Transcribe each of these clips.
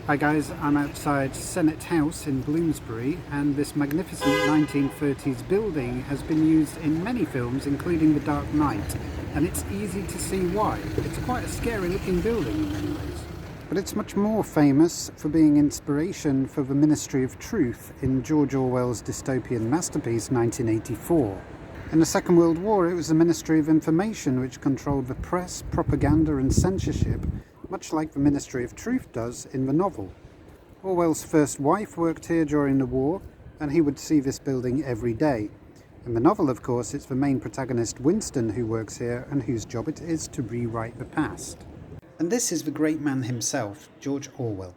Hi guys, I'm outside Senate House in Bloomsbury, and this magnificent 1930s building has been used in many films, including The Dark Knight, and it's easy to see why. It's quite a scary looking building in many ways. But it's much more famous for being inspiration for the Ministry of Truth in George Orwell's dystopian masterpiece 1984. In the Second World War, it was the Ministry of Information which controlled the press, propaganda and censorship, much like the Ministry of Truth does in the novel. Orwell's first wife worked here during the war, and he would see this building every day. In the novel, of course, it's the main protagonist Winston who works here and whose job it is to rewrite the past. And this is the great man himself, George Orwell.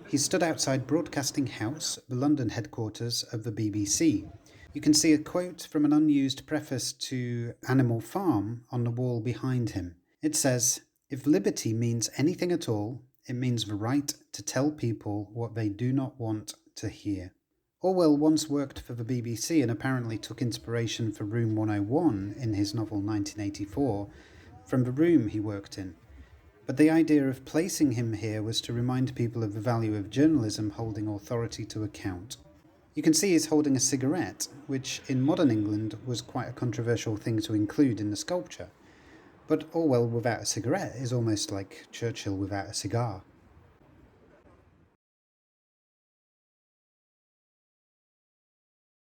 He stood outside Broadcasting House, the London headquarters of the BBC. You can see a quote from an unused preface to Animal Farm on the wall behind him. It says, "If liberty means anything at all, it means the right to tell people what they do not want to hear." Orwell once worked for the BBC and apparently took inspiration for Room 101 in his novel 1984 from the room he worked in. But the idea of placing him here was to remind people of the value of journalism holding authority to account. You can see he's holding a cigarette, which in modern England was quite a controversial thing to include in the sculpture. But Orwell without a cigarette is almost like Churchill without a cigar.